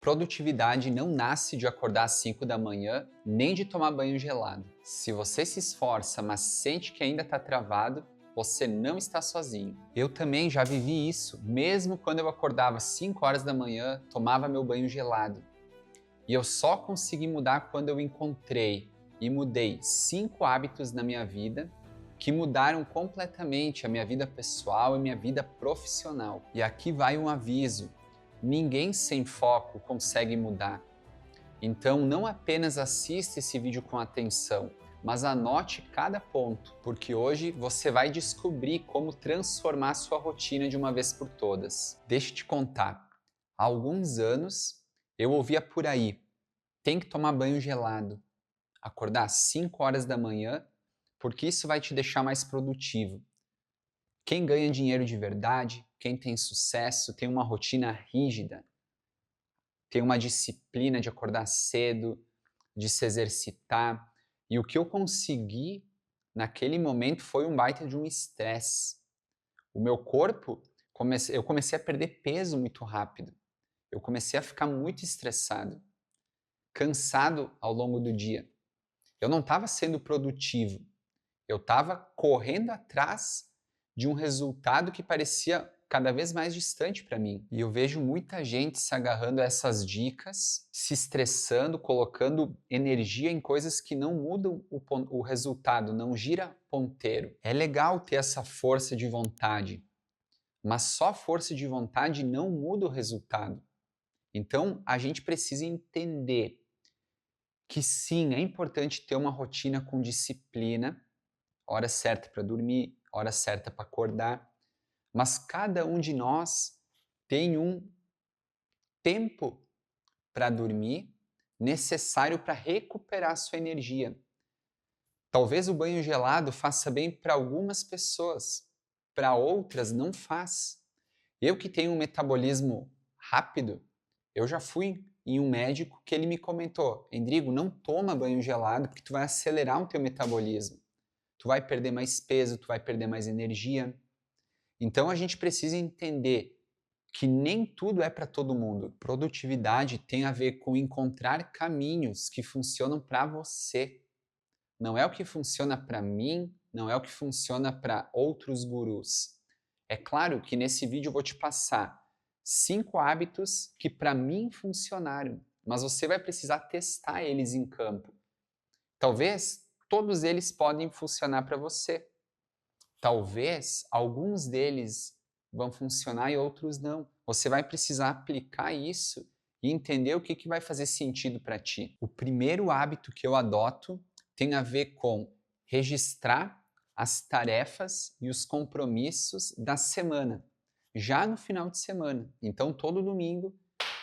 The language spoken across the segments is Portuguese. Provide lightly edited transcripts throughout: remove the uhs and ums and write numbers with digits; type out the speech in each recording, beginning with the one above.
Produtividade não nasce de acordar às 5 da manhã, nem de tomar banho gelado. Se você se esforça, mas sente que ainda está travado, você não está sozinho. Eu também já vivi isso, mesmo quando eu acordava às 5 horas da manhã, tomava meu banho gelado. E eu só consegui mudar quando eu encontrei e mudei 5 hábitos na minha vida que mudaram completamente a minha vida pessoal e minha vida profissional. E aqui vai um aviso: ninguém sem foco consegue mudar. Então não apenas assista esse vídeo com atenção, mas anote cada ponto, porque hoje você vai descobrir como transformar sua rotina de uma vez por todas. Deixa eu te contar. Há alguns anos eu ouvia por aí: tem que tomar banho gelado, acordar às 5 horas da manhã, porque isso vai te deixar mais produtivo. Quem ganha dinheiro de verdade, quem tem sucesso, tem uma rotina rígida, tem uma disciplina de acordar cedo, de se exercitar. E o que eu consegui naquele momento foi um baita de um estresse. O meu corpo, eu comecei a perder peso muito rápido. Eu comecei a ficar muito estressado, cansado ao longo do dia. Eu não estava sendo produtivo. Eu estava correndo atrás de um resultado que parecia cada vez mais distante para mim. E eu vejo muita gente se agarrando a essas dicas, se estressando, colocando energia em coisas que não mudam o resultado, não gira ponteiro. É legal ter essa força de vontade, mas só força de vontade não muda o resultado. Então a gente precisa entender que sim, é importante ter uma rotina com disciplina, hora certa para dormir, hora certa para acordar, mas cada um de nós tem um tempo para dormir necessário para recuperar sua energia. Talvez o banho gelado faça bem para algumas pessoas, para outras não faz. Eu que tenho um metabolismo rápido, eu já fui em um médico que ele me comentou: Endrigo, não toma banho gelado porque tu vai acelerar o teu metabolismo. Tu vai perder mais peso, tu vai perder mais energia. Então a gente precisa entender que nem tudo é para todo mundo. Produtividade tem a ver com encontrar caminhos que funcionam para você. Não é o que funciona para mim, não é o que funciona para outros gurus. É claro que nesse vídeo eu vou te passar 5 hábitos que para mim funcionaram, mas você vai precisar testar eles em campo. Talvez todos eles podem funcionar para você. Talvez alguns deles vão funcionar e outros não. Você vai precisar aplicar isso e entender o que vai fazer sentido para ti. O primeiro hábito que eu adoto tem a ver com registrar as tarefas e os compromissos da semana, já no final de semana. Então, todo domingo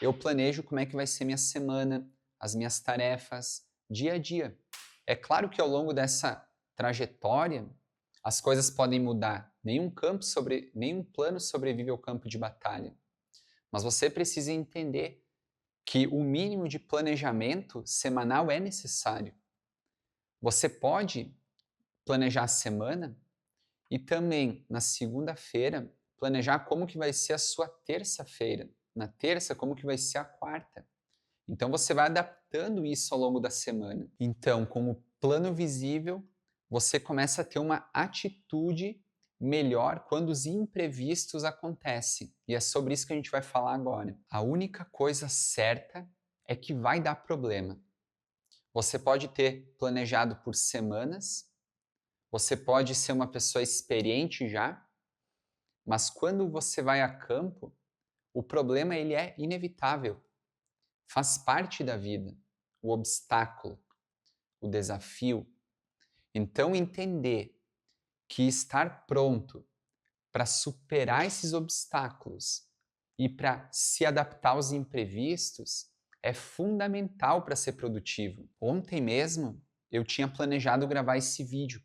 eu planejo como é que vai ser minha semana, as minhas tarefas, dia a dia. É claro que ao longo dessa trajetória, as coisas podem mudar. Nenhum plano sobrevive ao campo de batalha. Mas você precisa entender que o mínimo de planejamento semanal é necessário. Você pode planejar a semana e também na segunda-feira planejar como que vai ser a sua terça-feira. Na terça, como que vai ser a quarta. Então você vai adaptando isso ao longo da semana. Então, com o plano visível, você começa a ter uma atitude melhor quando os imprevistos acontecem. E é sobre isso que a gente vai falar agora. A única coisa certa é que vai dar problema. Você pode ter planejado por semanas, você pode ser uma pessoa experiente já, mas quando você vai a campo, o problema ele é inevitável. Faz parte da vida, o obstáculo, o desafio. Então, entender que estar pronto para superar esses obstáculos e para se adaptar aos imprevistos é fundamental para ser produtivo. Ontem mesmo eu tinha planejado gravar esse vídeo.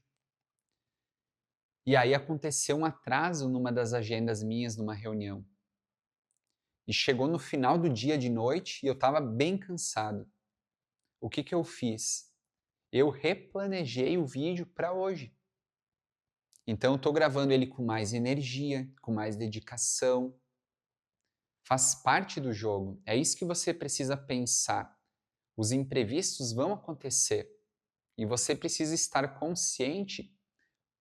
E aí aconteceu um atraso numa das agendas minhas numa reunião. E chegou no final do dia de noite e eu estava bem cansado. O que eu fiz? Eu replanejei o vídeo para hoje. Então eu estou gravando ele com mais energia, com mais dedicação, Faz parte do jogo. É isso que você precisa pensar. Os imprevistos vão acontecer e você precisa estar consciente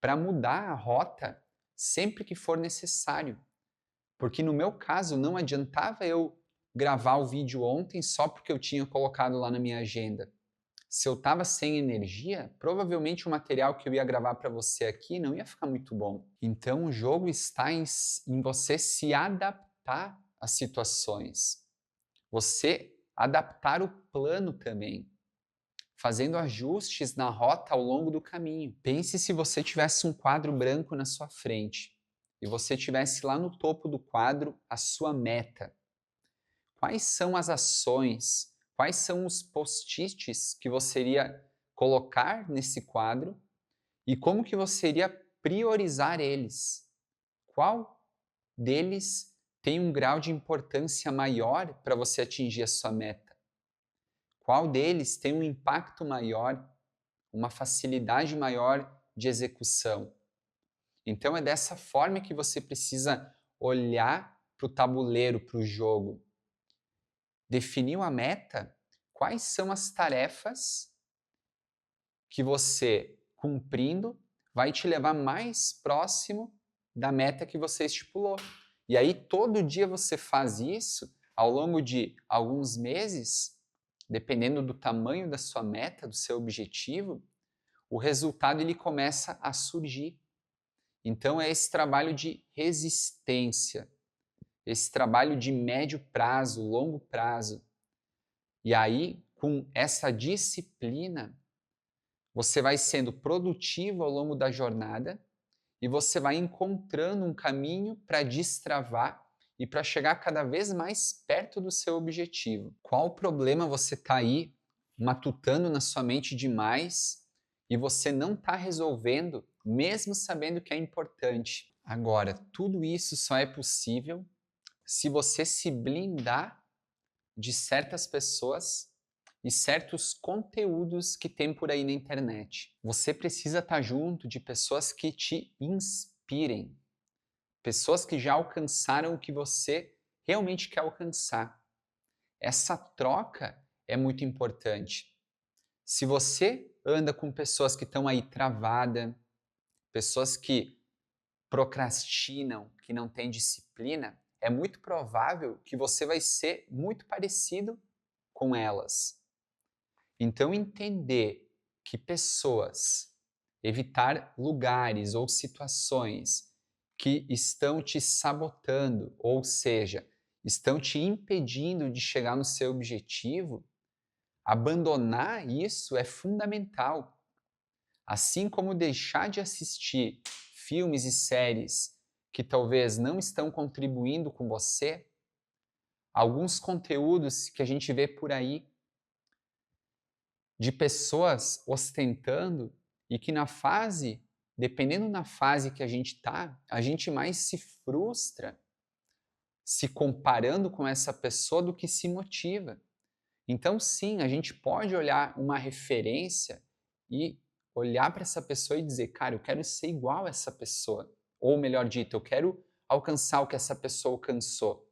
para mudar a rota sempre que for necessário. Porque no meu caso não adiantava eu gravar o vídeo ontem só porque eu tinha colocado lá na minha agenda. Se eu estava sem energia, provavelmente o material que eu ia gravar para você aqui não ia ficar muito bom. Então o jogo está em você se adaptar às situações. Você adaptar o plano também, fazendo ajustes na rota ao longo do caminho. Pense se você tivesse um quadro branco na sua frente e você tivesse lá no topo do quadro a sua meta. Quais são as ações, quais são os post-its que você iria colocar nesse quadro e como que você iria priorizar eles? Qual deles tem um grau de importância maior para você atingir a sua meta? Qual deles tem um impacto maior, uma facilidade maior de execução? Então é dessa forma que você precisa olhar para o tabuleiro, para o jogo. Definiu a meta? Quais são as tarefas que você, cumprindo, vai te levar mais próximo da meta que você estipulou? E aí todo dia você faz isso ao longo de alguns meses, dependendo do tamanho da sua meta, do seu objetivo, o resultado ele começa a surgir. Então é esse trabalho de resistência, esse trabalho de médio prazo, longo prazo. E aí, com essa disciplina, você vai sendo produtivo ao longo da jornada e você vai encontrando um caminho para destravar e para chegar cada vez mais perto do seu objetivo. Qual problema você está aí matutando na sua mente demais e você não está resolvendo, mesmo sabendo que é importante? Agora, tudo isso só é possível se você se blindar de certas pessoas e certos conteúdos que tem por aí na internet. Você precisa estar junto de pessoas que te inspirem, pessoas que já alcançaram o que você realmente quer alcançar. Essa troca é muito importante. Se você anda com pessoas que estão aí travadas, pessoas que procrastinam, que não têm disciplina, é muito provável que você vai ser muito parecido com elas. Então, entender que pessoas, evitar lugares ou situações que estão te sabotando, ou seja, estão te impedindo de chegar no seu objetivo, abandonar isso é fundamental. Assim como deixar de assistir filmes e séries que talvez não estão contribuindo com você, alguns conteúdos que a gente vê por aí de pessoas ostentando e que na fase, dependendo na fase que a gente está, a gente mais se frustra se comparando com essa pessoa do que se motiva. Então, sim, a gente pode olhar uma referência e olhar para essa pessoa e dizer, cara, eu quero ser igual a essa pessoa. Ou melhor dito, eu quero alcançar o que essa pessoa alcançou.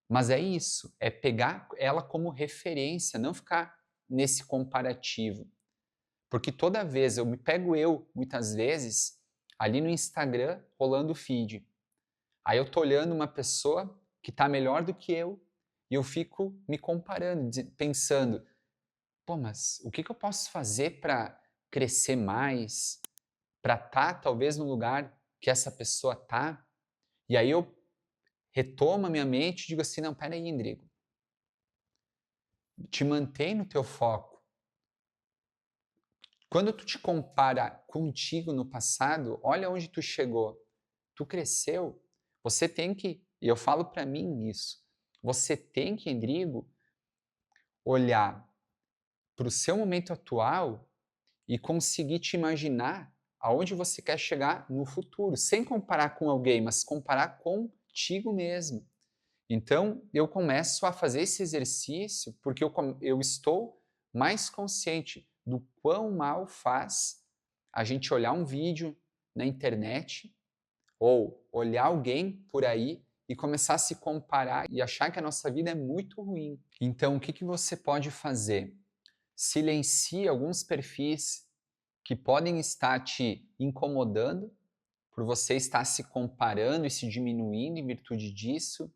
Mas é isso, é pegar ela como referência, não ficar nesse comparativo. Porque toda vez eu me pego muitas vezes, ali no Instagram, rolando o feed. Aí eu tô olhando uma pessoa que está melhor do que eu e eu fico me comparando, pensando, pô, mas o que eu posso fazer para crescer mais, para estar talvez no lugar que essa pessoa tá? E aí eu retomo a minha mente e digo assim, não, peraí, Indrigo, te mantém no teu foco. Quando tu te compara contigo no passado, olha onde tu chegou. Tu cresceu. Você tem que, e eu falo para mim isso, você tem que, Indrigo, olhar para o seu momento atual e conseguir te imaginar aonde você quer chegar no futuro, sem comparar com alguém, mas comparar contigo mesmo. Então, eu começo a fazer esse exercício porque eu estou mais consciente do quão mal faz a gente olhar um vídeo na internet ou olhar alguém por aí e começar a se comparar e achar que a nossa vida é muito ruim. Então, o que que você pode fazer? Silencie alguns perfis que podem estar te incomodando por você estar se comparando e se diminuindo em virtude disso.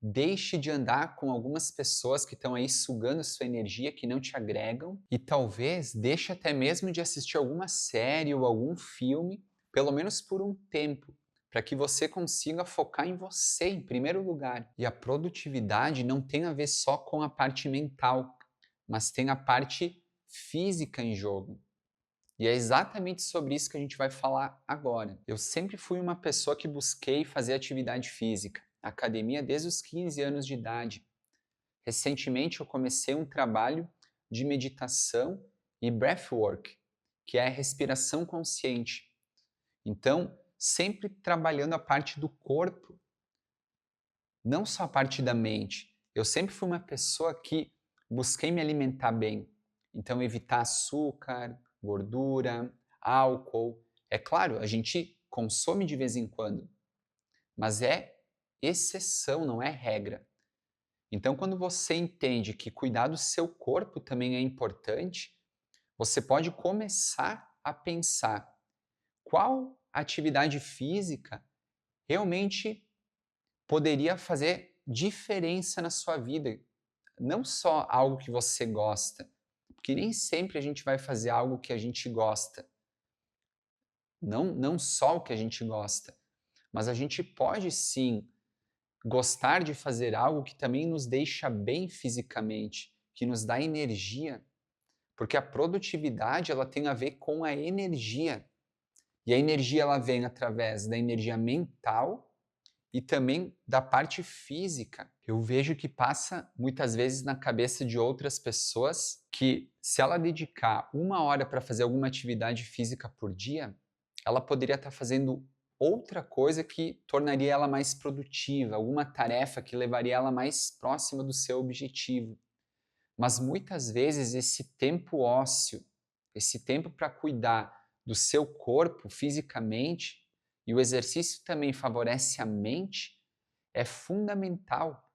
Deixe de andar com algumas pessoas que estão aí sugando sua energia, que não te agregam. E talvez deixe até mesmo de assistir alguma série ou algum filme, pelo menos por um tempo, para que você consiga focar em você em primeiro lugar. E a produtividade não tem a ver só com a parte mental, mas tem a parte física em jogo. E é exatamente sobre isso que a gente vai falar agora. Eu sempre fui uma pessoa que busquei fazer atividade física, academia desde os 15 anos de idade. Recentemente eu comecei um trabalho de meditação e breathwork, que é a respiração consciente. Então, sempre trabalhando a parte do corpo, não só a parte da mente. Eu sempre fui uma pessoa que busquei me alimentar bem. Então, evitar açúcar, gordura, álcool. É claro, a gente consome de vez em quando, mas é exceção, não é regra. Então, quando você entende que cuidar do seu corpo também é importante, você pode começar a pensar qual atividade física realmente poderia fazer diferença na sua vida. Não só algo que você gosta, porque nem sempre a gente vai fazer algo que a gente gosta. Não só o que a gente gosta, mas a gente pode sim gostar de fazer algo que também nos deixa bem fisicamente, que nos dá energia, porque a produtividade ela tem a ver com a energia. E a energia ela vem através da energia mental e também da parte física. Eu vejo que passa muitas vezes na cabeça de outras pessoas que se ela dedicar 1 hora para fazer alguma atividade física por dia, ela poderia estar fazendo outra coisa que tornaria ela mais produtiva, alguma tarefa que levaria ela mais próxima do seu objetivo. Mas muitas vezes esse tempo ósseo, esse tempo para cuidar do seu corpo fisicamente, e o exercício também favorece a mente, é fundamental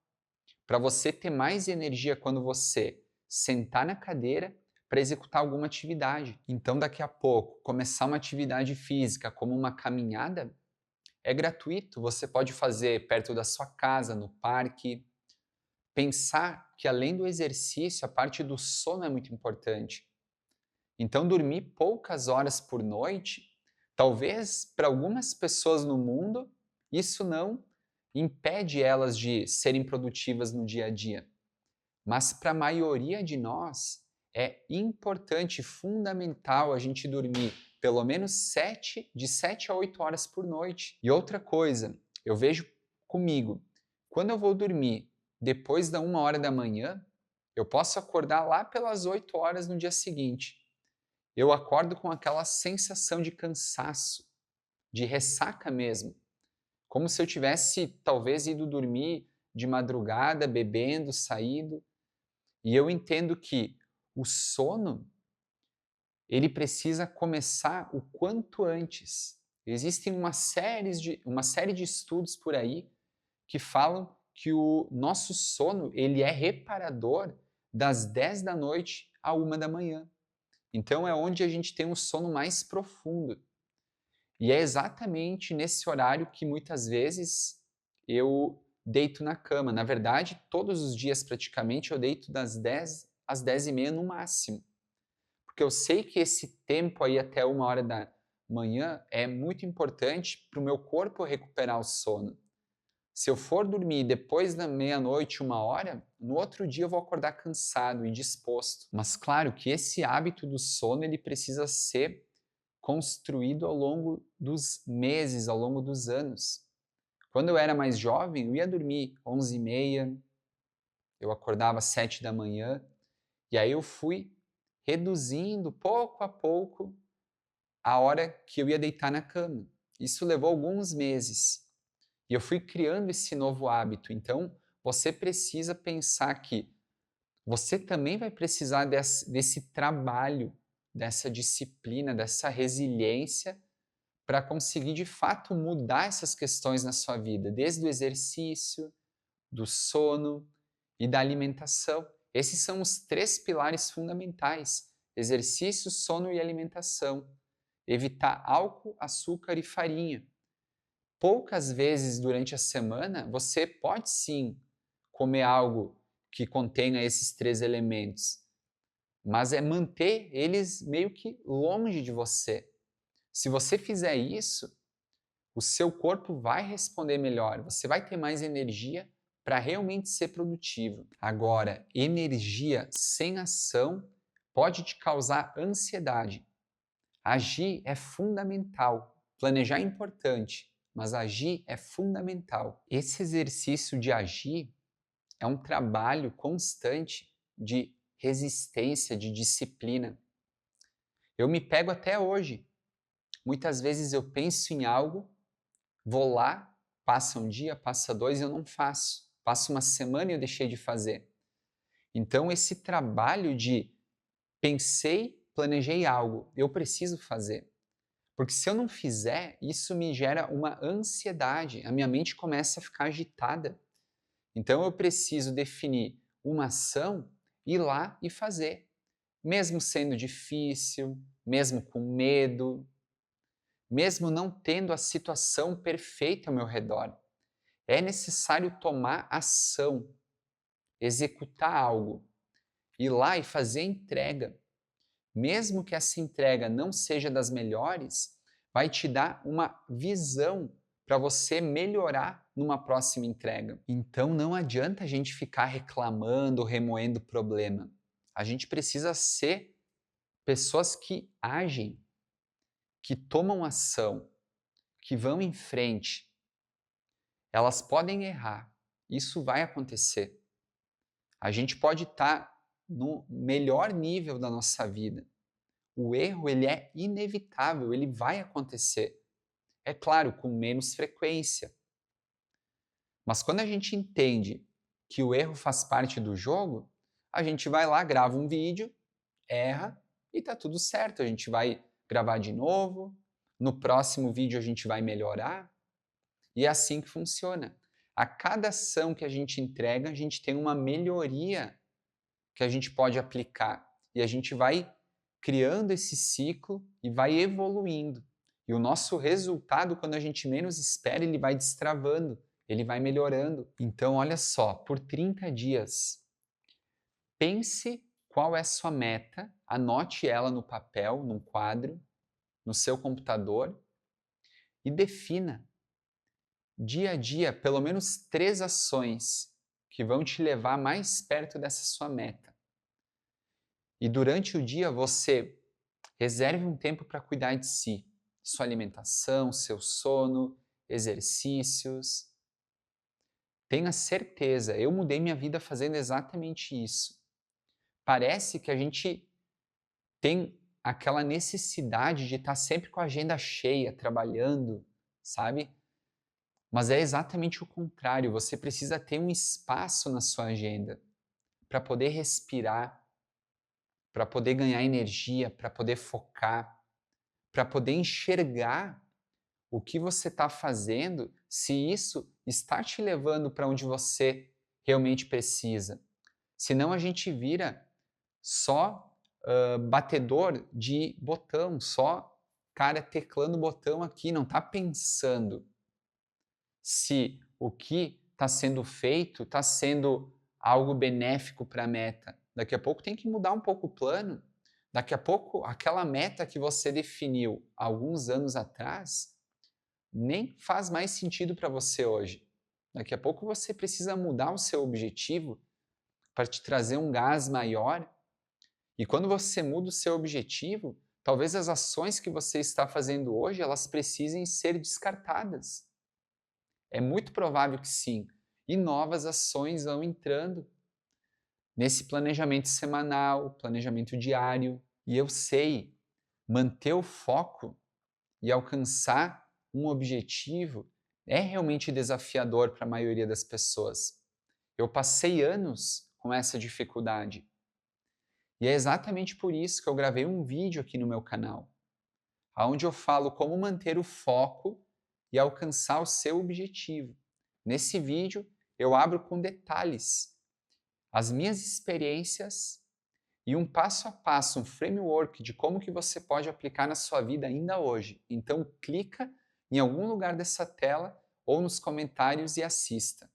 para você ter mais energia quando você sentar na cadeira para executar alguma atividade. Então, daqui a pouco, começar uma atividade física, como uma caminhada, é gratuito. Você pode fazer perto da sua casa, no parque. Pensar que além do exercício, a parte do sono é muito importante. Então, dormir poucas horas por noite, talvez para algumas pessoas no mundo, isso não impede elas de serem produtivas no dia a dia. Mas para a maioria de nós, é importante, fundamental a gente dormir pelo menos de 7 a 8 horas por noite. E outra coisa, eu vejo comigo, quando eu vou dormir depois da 1 hora da manhã, eu posso acordar lá pelas 8 horas no dia seguinte. Eu acordo com aquela sensação de cansaço, de ressaca mesmo, como se eu tivesse talvez ido dormir de madrugada, bebendo, saído. E eu entendo que o sono, ele precisa começar o quanto antes. Existem uma série de estudos por aí que falam que o nosso sono ele é reparador das 10 da noite à 1 da manhã. Então é onde a gente tem um sono mais profundo. E é exatamente nesse horário que muitas vezes eu deito na cama. Na verdade, todos os dias praticamente eu deito das 10 às 10h30 no máximo. Porque eu sei que esse tempo aí até 1 hora da manhã é muito importante para o meu corpo recuperar o sono. Se eu for dormir depois da meia-noite, 1 hora, no outro dia eu vou acordar cansado e disposto. Mas claro que esse hábito do sono ele precisa ser construído ao longo dos meses, ao longo dos anos. Quando eu era mais jovem, eu ia dormir 11h30, eu acordava 7 da manhã, e aí eu fui reduzindo pouco a pouco a hora que eu ia deitar na cama. Isso levou alguns meses. E eu fui criando esse novo hábito. Então, você precisa pensar que você também vai precisar desse trabalho, dessa disciplina, dessa resiliência para conseguir de fato mudar essas questões na sua vida, desde o exercício, do sono e da alimentação. Esses são os 3 pilares fundamentais: exercício, sono e alimentação. Evitar álcool, açúcar e farinha. Poucas vezes durante a semana você pode sim comer algo que contenha esses 3 elementos, mas é manter eles meio que longe de você. Se você fizer isso, o seu corpo vai responder melhor, você vai ter mais energia para realmente ser produtivo. Agora, energia sem ação pode te causar ansiedade. Agir é fundamental. Planejar é importante, mas agir é fundamental. Esse exercício de agir é um trabalho constante de resistência, de disciplina. Eu me pego até hoje. Muitas vezes eu penso em algo, vou lá, passa um dia, passa 2 e eu não faço. Passa uma semana e eu deixei de fazer. Então, esse trabalho de pensei, planejei algo, eu preciso fazer. Porque se eu não fizer, isso me gera uma ansiedade, a minha mente começa a ficar agitada. Então eu preciso definir uma ação, ir lá e fazer. Mesmo sendo difícil, mesmo com medo, mesmo não tendo a situação perfeita ao meu redor. É necessário tomar ação, executar algo, ir lá e fazer a entrega. Mesmo que essa entrega não seja das melhores, vai te dar uma visão para você melhorar numa próxima entrega. Então não adianta a gente ficar reclamando, remoendo o problema. A gente precisa ser pessoas que agem, que tomam ação, que vão em frente. Elas podem errar, isso vai acontecer. A gente pode estar no melhor nível da nossa vida. O erro ele é inevitável, ele vai acontecer. É claro, com menos frequência. Mas quando a gente entende que o erro faz parte do jogo, a gente vai lá, grava um vídeo, erra e tá tudo certo. A gente vai gravar de novo, no próximo vídeo a gente vai melhorar e é assim que funciona. A cada ação que a gente entrega, a gente tem uma melhoria que a gente pode aplicar e a gente vai criando esse ciclo e vai evoluindo. E o nosso resultado, quando a gente menos espera, ele vai destravando, ele vai melhorando. Então, olha só, por 30 dias, pense qual é a sua meta, anote ela no papel, num quadro, no seu computador e defina dia a dia pelo menos 3 ações que vão te levar mais perto dessa sua meta. E durante o dia você reserve um tempo para cuidar de si, sua alimentação, seu sono, exercícios. Tenha certeza, eu mudei minha vida fazendo exatamente isso. Parece que a gente tem aquela necessidade de estar sempre com a agenda cheia, trabalhando, sabe? Mas é exatamente o contrário, você precisa ter um espaço na sua agenda para poder respirar, para poder ganhar energia, para poder focar, para poder enxergar o que você está fazendo, se isso está te levando para onde você realmente precisa. Senão a gente vira só batedor de botão, só cara teclando botão aqui, não está pensando se o que está sendo feito está sendo algo benéfico para a meta. Daqui a pouco tem que mudar um pouco o plano. Daqui a pouco, aquela meta que você definiu alguns anos atrás nem faz mais sentido para você hoje. Daqui a pouco você precisa mudar o seu objetivo para te trazer um gás maior. E quando você muda o seu objetivo, talvez as ações que você está fazendo hoje, elas precisem ser descartadas. É muito provável que sim. E novas ações vão entrando nesse planejamento semanal, planejamento diário. E eu sei, manter o foco e alcançar um objetivo é realmente desafiador para a maioria das pessoas. Eu passei anos com essa dificuldade. E é exatamente por isso que eu gravei um vídeo aqui no meu canal, onde eu falo como manter o foco e alcançar o seu objetivo. Nesse vídeo, eu abro com detalhes as minhas experiências e um passo a passo, um framework de como que você pode aplicar na sua vida ainda hoje. Então clica em algum lugar dessa tela ou nos comentários e assista.